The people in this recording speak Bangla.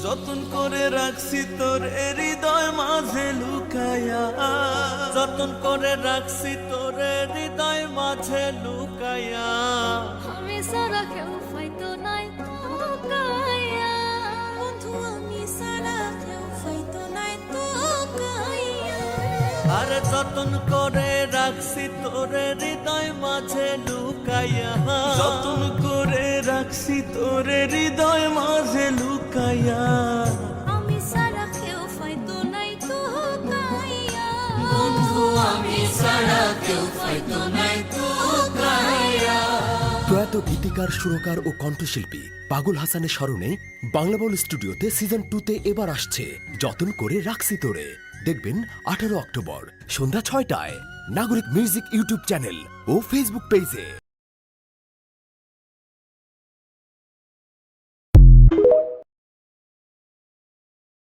যতন করে রাখছি তোর হৃদয় মাঝে লুকায়া, যতন করে রাখছি তোর হৃদয় মাঝে লুকায়া। আমি সারা কেউ ফাইতো নাই তো কায়া, বন্ধু আমি সারা কেউ ফাইতো নাই তো কায়া। আরে যতন করে রাখছি তোর হৃদয় মাঝে লুকায়া, যতন করে রাখছি তোর হৃদয় মাঝে লুকায়া। আমি সারা কেউ ফাইতো নাই তো কায়া, বন্ধু আমি ছাড়া কেউ ফাইতো নাই তো কায়া। প্রয়াত গীতিকার, সুরকার ও কণ্ঠশিল্পী পাগল হাসানের স্মরণে বাংলাবল স্টুডিওতে সিজন 2তে এবার আসছে যতন করে রাখছি তোরে। দেখবেন 18 অক্টোবর সন্ধ্যা 6টায় নাগরিক মিউজিক ইউটিউব চ্যানেল ও ফেসবুক পেজে।